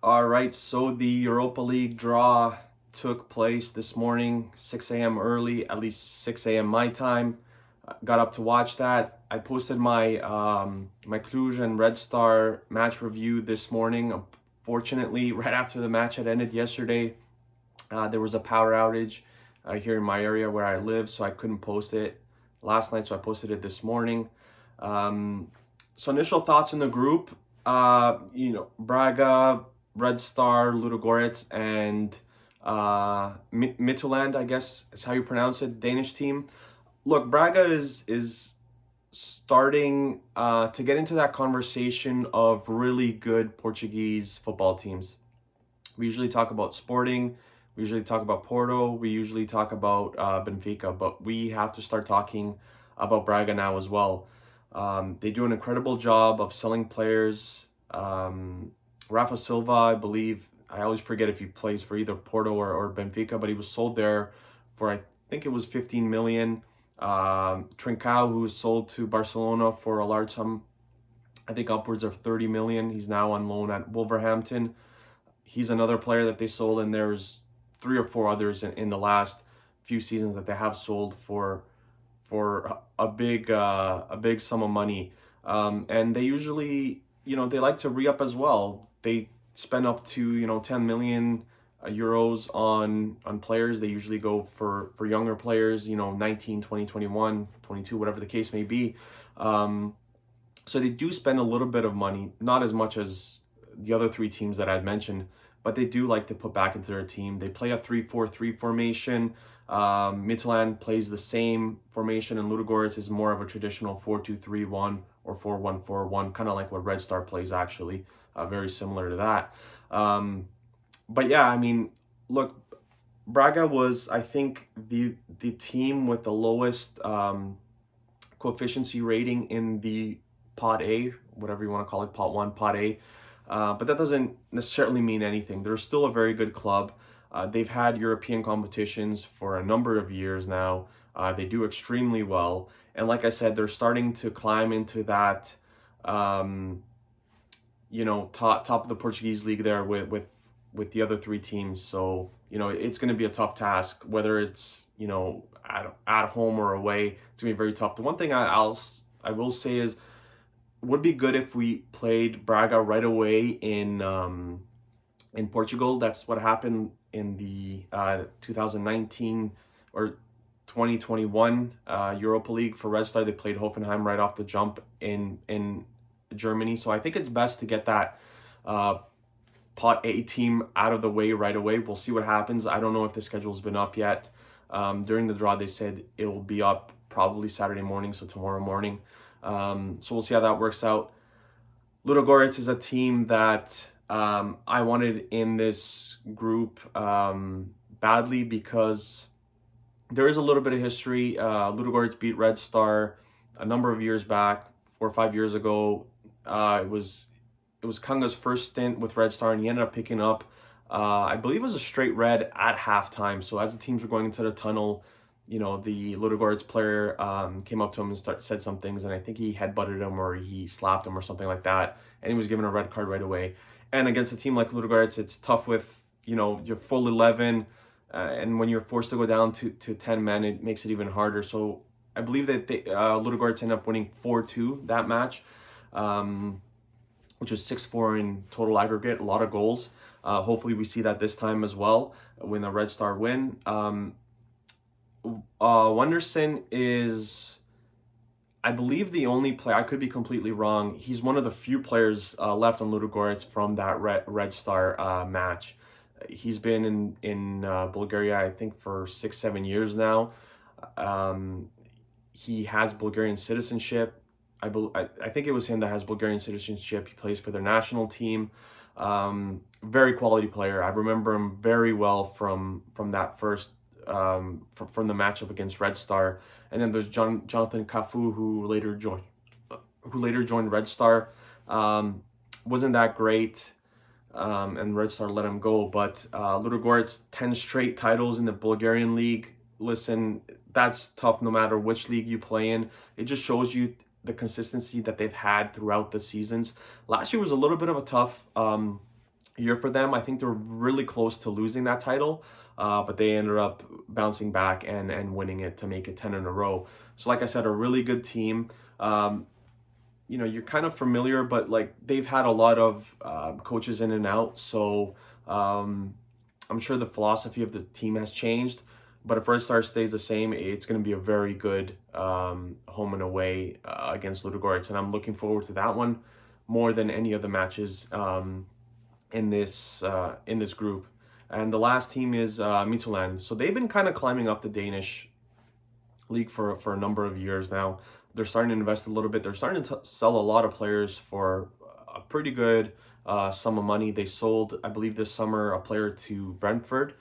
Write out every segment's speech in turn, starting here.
All right, so the Europa League draw took place this morning, 6 a.m. early, at least 6 a.m. my time. Got up to watch that. I posted my Cluj and Red Star match review this morning. Fortunately, right after the match had ended yesterday, there was a power outage here in my area where I live, so I couldn't post it last night, so I posted it this morning. Um, so initial thoughts in the group, Braga, Red Star, Ludogorets, and Midtjylland, I guess is how you pronounce it, Danish team. Look, Braga is starting to get into that conversation of really good Portuguese football teams. We usually talk about Sporting, we usually talk about Porto, we usually talk about Benfica, but we have to start talking about Braga now as well. They do an incredible job of selling players. Rafa Silva, I believe, I always forget if he plays for either Porto or Benfica, but he was sold there for, I think it was 15 million. Trincao, who was sold to Barcelona for a large sum, I think upwards of 30 million. He's now on loan at Wolverhampton. He's another player that they sold, and there's three or four others in the last few seasons that they have sold for a big sum of money. And they usually, they like to re-up as well. They spend up to 10 million euros on players. They usually go for younger players, 19, 20, 21, 22, whatever the case may be. So they do spend a little bit of money, not as much as the other three teams that I'd mentioned, but they do like to put back into their team. They play a 3-4-3 formation. Midtjylland plays the same formation, and Ludogorets is more of a traditional 4-2-3-1 or 4-1-4-1, kind of like what Red Star plays, actually, very similar to that. But yeah, I mean, look, Braga was, I think, the team with the lowest coefficiency rating in the Pot A, whatever you want to call it, Pot 1, Pot A. But that doesn't necessarily mean anything. They're still a very good club. They've had European competitions for a number of years now. They do extremely well. And like I said, they're starting to climb into that, top of the Portuguese league there with the other three teams. So, it's going to be a tough task, whether it's, at home or away. It's going to be very tough. The one thing I will say is, would be good if we played Braga right away in Portugal. That's what happened in the 2019 or 2021 Europa League for Red Star. They played Hoffenheim right off the jump in Germany. So I think it's best to get that Pot A team out of the way right away. We'll see what happens. I don't know if the schedule's been up yet. During the draw, they said it will be up probably Saturday morning, so tomorrow morning. So we'll see how that works out. Ludogorets is a team that I wanted in this group badly because there is a little bit of history. Ludogorets beat Red Star a number of years back, 4 or 5 years ago. It was Kanga's first stint with Red Star, and he ended up picking up, I believe it was a straight red at halftime. So as the teams were going into the tunnel, the Ludogorets player came up to him and said some things, and I think he headbutted him or he slapped him or something like that, and he was given a red card right away. And against a team like Ludogorets, it's tough with, your full 11, and when you're forced to go down to 10 men, it makes it even harder. So I believe that Ludogorets ended up winning 4-2 that match, which was 6-4 in total aggregate, a lot of goals. Hopefully we see that this time as well when the Red Star win. Wenderson is, I believe, the only player. I could be completely wrong. He's one of the few players left on Ludogorets from that Red Star match. He's been in Bulgaria, I think, for 6-7 years now. He has Bulgarian citizenship. I think it was him that has Bulgarian citizenship. He plays for their national team. Very quality player. I remember him very well from that first from the matchup against Red Star. And then there's Jonathan Cafu, who later joined Red Star. Wasn't that great, and Red Star let him go. But Ludogorets 10 straight titles in the Bulgarian league. Listen, that's tough no matter which league you play in. It just shows you the consistency that they've had throughout the seasons. Last year was a little bit of a tough year for them. I think they're really close to losing that title, but they ended up bouncing back and winning it to make it 10 in a row. So like I said, a really good team. You're kind of familiar, but like they've had a lot of coaches in and out. So I'm sure the philosophy of the team has changed. But if Red Star stays the same, it's going to be a very good home and away against Ludogorets. And I'm looking forward to that one more than any of the matches in this group. And the last team is Midtjylland. So they've been kind of climbing up the Danish league for a number of years now. They're starting to invest a little bit. They're starting to sell a lot of players for a pretty good sum of money. They sold, I believe, this summer a player to Brentford.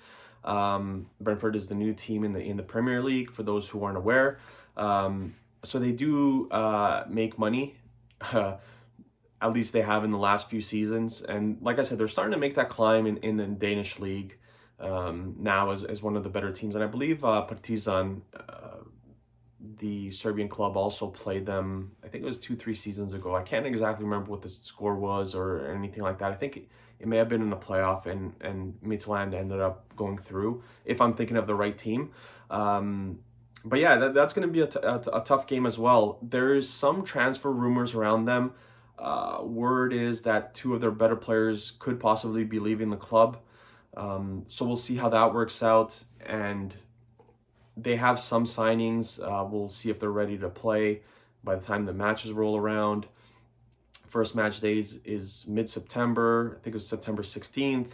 Brentford is the new team in the Premier League, for those who aren't aware. So they do make money. At least they have in the last few seasons. And like I said, they're starting to make that climb in the Danish league now as one of the better teams. And I believe Partizan, the Serbian club, also played them, I think it was 2-3 seasons ago. I can't exactly remember what the score was or anything like that. I think it may have been in a playoff, and Midtjylland ended up going through, if I'm thinking of the right team. But yeah, that's going to be a tough game as well. There's some transfer rumors around them. Word is that two of their better players could possibly be leaving the club. So we'll see how that works out. And they have some signings. We'll see if they're ready to play by the time the matches roll around. First match day is mid-September. I think it was September 16th.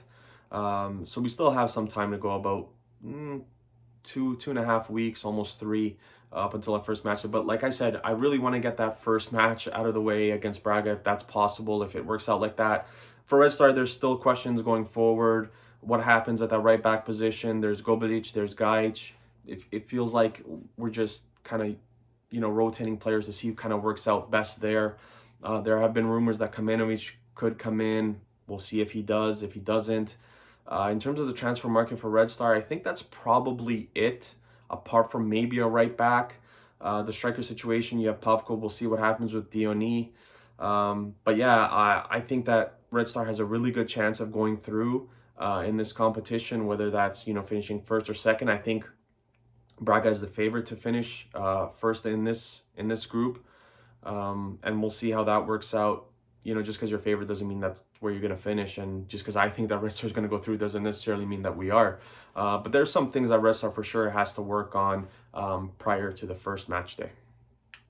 So we still have some time to go, about 2.5 weeks, almost 3, up until our first match. But like I said, I really want to get that first match out of the way against Braga, if that's possible, if it works out like that. For Red Star, there's still questions going forward. What happens at that right back position? There's Gobelic, there's Gajic. It feels like we're just kind of, rotating players to see who kind of works out best there. There have been rumors that Kamenovic could come in. We'll see if he does, if he doesn't. In terms of the transfer market for Red Star, I think that's probably it, apart from maybe a right back. The striker situation, you have Pavko. We'll see what happens with Diony. But yeah, I think that Red Star has a really good chance of going through in this competition, whether that's, finishing first or second. I think Braga is the favorite to finish first in this group. And we'll see how that works out. Just because you're favorite doesn't mean that's where you're going to finish. And just because I think that Red Star is going to go through doesn't necessarily mean that we are. But there's some things that Red Star for sure has to work on prior to the first match day.